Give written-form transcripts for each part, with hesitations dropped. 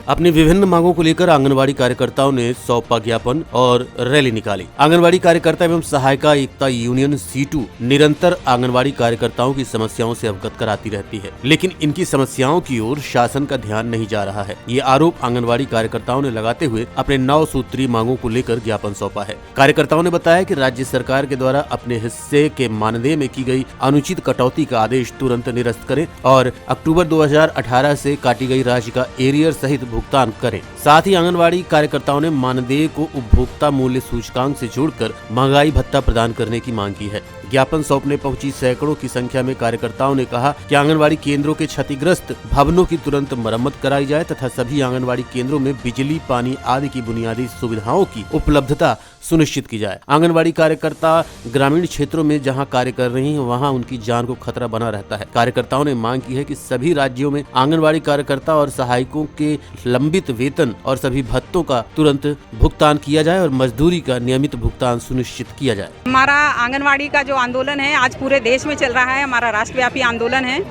अपनी विभिन्न मांगों को लेकर आंगनबाड़ी कार्यकर्ताओं ने सौंपा ज्ञापन और रैली निकाली। आंगनबाड़ी कार्यकर्ता एवं सहायिका एकता यूनियन C2 निरंतर आंगनबाड़ी कार्यकर्ताओं की समस्याओं से अवगत कराती रहती है, लेकिन इनकी समस्याओं की ओर शासन का ध्यान नहीं जा रहा है। ये आरोप आंगनबाड़ी कार्यकर्ताओं ने लगाते हुए अपने 9 सूत्रीय मांगों को लेकर ज्ञापन सौंपा है। कार्यकर्ताओं ने बताया कि राज्य सरकार के द्वारा अपने हिस्से के मानदेय में की गई अनुचित कटौती का आदेश तुरंत निरस्त करें और अक्टूबर 2018 से काटी गई राशि का एरियर सहित भुगतान करें। साथ ही आंगनबाड़ी कार्यकर्ताओं ने मानदेय को उपभोक्ता मूल्य सूचकांक से जोड़कर महंगाई भत्ता प्रदान करने की मांग की है। ज्ञापन सौंपने पहुंची सैकड़ों की संख्या में कार्यकर्ताओं ने कहा कि आंगनबाड़ी केंद्रों के क्षतिग्रस्त भवनों की तुरंत मरम्मत कराई जाए तथा सभी आंगनबाड़ी केंद्रों में बिजली, पानी आदि की बुनियादी सुविधाओं की उपलब्धता सुनिश्चित की जाए। आंगनबाड़ी कार्यकर्ता ग्रामीण क्षेत्रों में जहां कार्य कर रही हैं, वहां उनकी जान को खतरा बना रहता है। कार्यकर्ताओं ने मांग की है कि सभी राज्यों में आंगनबाड़ी कार्यकर्ता और सहायकों के लंबित वेतन और सभी भत्तों का तुरंत भुगतान किया जाए और मजदूरी का नियमित भुगतान सुनिश्चित किया जाए। हमारा आंगनबाड़ी का जो आंदोलन है आज पूरे देश में चल रहा है, हमारा राष्ट्रव्यापी आंदोलन है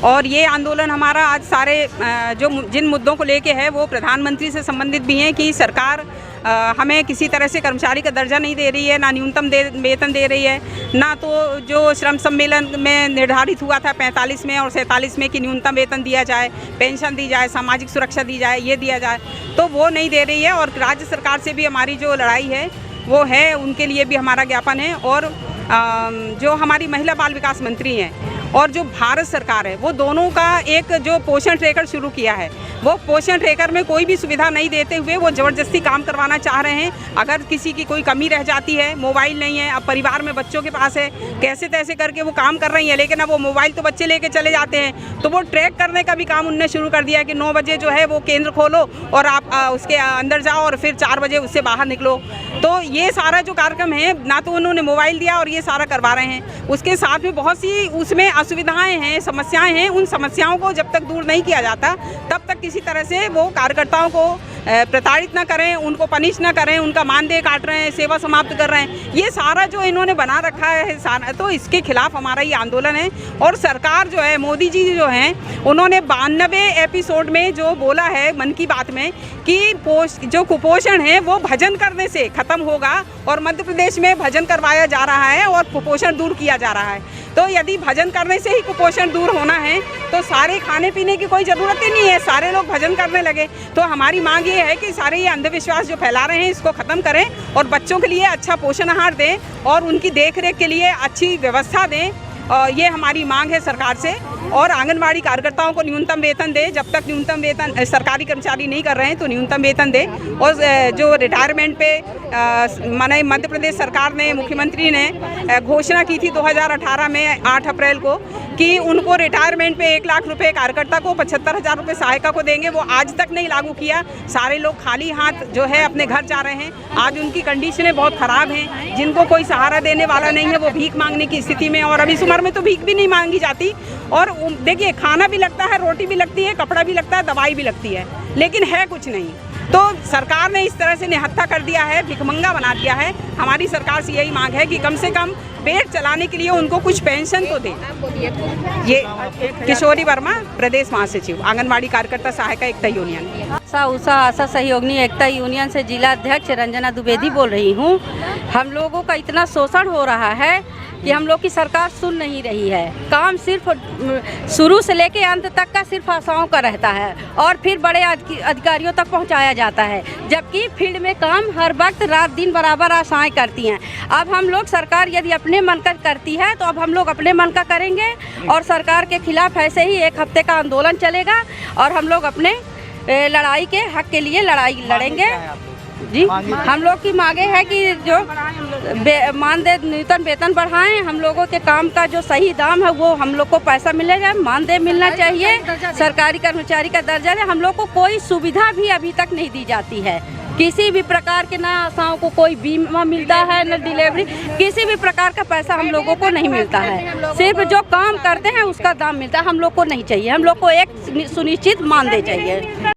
और ये आंदोलन हमारा आज सारे जिन मुद्दों को लेके है वो प्रधानमंत्री से संबंधित भी हैं कि सरकार हमें किसी तरह से कर्मचारी का दर्जा नहीं दे रही है, ना न्यूनतम वेतन दे रही है, ना तो जो श्रम सम्मेलन में निर्धारित हुआ था 45 में और 47 में कि न्यूनतम वेतन दिया जाए, पेंशन दी जाए, सामाजिक सुरक्षा दी जाए, ये दिया जाए, तो वो नहीं दे रही है। और राज्य सरकार से भी हमारी जो लड़ाई है वो है, उनके लिए भी हमारा ज्ञापन है। और जो हमारी महिला बाल विकास मंत्री हैं और जो भारत सरकार है वो दोनों का एक जो पोषण ट्रैकर शुरू किया है, वो पोषण ट्रैकर में कोई भी सुविधा नहीं देते हुए वो ज़बरदस्ती काम करवाना चाह रहे हैं। अगर किसी की कोई कमी रह जाती है, मोबाइल नहीं है, अब परिवार में बच्चों के पास है, कैसे तैसे करके वो काम कर रही है, लेकिन अब वो मोबाइल तो बच्चे लेके चले जाते हैं, तो वो ट्रैक करने का भी काम उनने शुरू कर दिया कि 9 बजे जो है वो केंद्र खोलो और आप उसके अंदर जाओ और फिर 4 बजे उससे बाहर निकलो। तो ये सारा जो कार्यक्रम है, ना तो उन्होंने मोबाइल दिया और ये सारा करवा रहे हैं। उसके साथ में बहुत सी उसमें असुविधाएं हैं, समस्याएं हैं। उन समस्याओं को जब तक दूर नहीं किया जाता तब तक किसी तरह से वो कार्यकर्ताओं को प्रताड़ित ना करें, उनको पनिश ना करें, उनका मानदेय काट रहे हैं, सेवा समाप्त कर रहे हैं, ये सारा जो इन्होंने बना रखा है सारा, तो इसके खिलाफ हमारा ये आंदोलन है। और सरकार जो है, मोदी जी जो हैं, उन्होंने 92 एपिसोड में जो बोला है मन की बात में कि जो कुपोषण है वो भजन करने से खत्म होगा और मध्य प्रदेश में भजन करवाया जा रहा है और कुपोषण दूर किया जा रहा है। तो यदि भजन करने से ही कुपोषण दूर होना है तो सारे खाने पीने की कोई ज़रूरत ही नहीं है, सारे लोग भजन करने लगे। तो हमारी मांग ये है कि सारे ये अंधविश्वास जो फैला रहे हैं इसको ख़त्म करें और बच्चों के लिए अच्छा पोषण आहार दें और उनकी देखरेख के लिए अच्छी व्यवस्था दें। ये हमारी मांग है सरकार से। और आंगनबाड़ी कार्यकर्ताओं को न्यूनतम वेतन दे, जब तक न्यूनतम वेतन सरकारी कर्मचारी नहीं कर रहे हैं तो न्यूनतम वेतन दे। और जो रिटायरमेंट पे माने मध्य प्रदेश सरकार ने, मुख्यमंत्री ने घोषणा की थी 2018 में 8 अप्रैल को कि उनको रिटायरमेंट पे 1 लाख रुपए कार्यकर्ता को, 75,000 रुपये सहायिका को देंगे, वो आज तक नहीं लागू किया। सारे लोग खाली हाथ जो है अपने घर जा रहे हैं। आज उनकी कंडीशनें बहुत ख़राब हैं, जिनको कोई सहारा देने वाला नहीं है, वो भीख मांगने की स्थिति में। और अब इस उम्र में तो भीख भी नहीं मांगी जाती। और देखिए, खाना भी लगता है, रोटी भी लगती है, कपड़ा भी लगता है, दवाई भी लगती है, लेकिन है कुछ नहीं। तो सरकार ने इस तरह से निहत्था कर दिया है, भिखमंगा बना दिया है। हमारी सरकार से यही मांग है कि कम से कम पेट चलाने के लिए उनको कुछ पेंशन तो दे। ये किशोरी वर्मा, प्रदेश महासचिव, आंगनबाड़ी कार्यकर्ता सहायिका एकता यूनियन। उषा आशा सहयोगिनी एकता यूनियन से जिला अध्यक्ष रंजना द्विवेदी बोल रही हूँ। हम लोगों का इतना शोषण हो रहा है कि हम लोग की सरकार सुन नहीं रही है। काम सिर्फ शुरू से लेके अंत तक का सिर्फ आशाओं का रहता है और फिर बड़े अधिकारियों तक पहुंचाया जाता है, जबकि फील्ड में काम हर वक्त रात दिन बराबर आशाएं करती हैं। अब हम लोग, सरकार यदि अपने मन का करती है तो अब हम लोग अपने मन का करेंगे और सरकार के खिलाफ ऐसे ही 1 हफ्ते का आंदोलन चलेगा और हम लोग अपने लड़ाई के हक के लिए लड़ाई लड़ेंगे। जी, हम लोग की मांगे है कि जो मानदेय, न्यूनतम वेतन बढ़ाएं, हम लोगों के काम का जो सही दाम है वो हम लोग को पैसा मिलेगा, मानदेय मिलना चाहिए, सरकारी कर्मचारी का दर्जा है। हम लोग को कोई सुविधा भी अभी तक नहीं दी जाती है, किसी भी प्रकार के, ना आशाओं को कोई बीमा मिलता है, न डिलीवरी, किसी भी प्रकार का पैसा हम लोगों को नहीं मिलता है। सिर्फ जो काम करते हैं उसका दाम मिलता है। हम लोग को नहीं चाहिए, हम लोग को एक सुनिश्चित मानदेय चाहिए।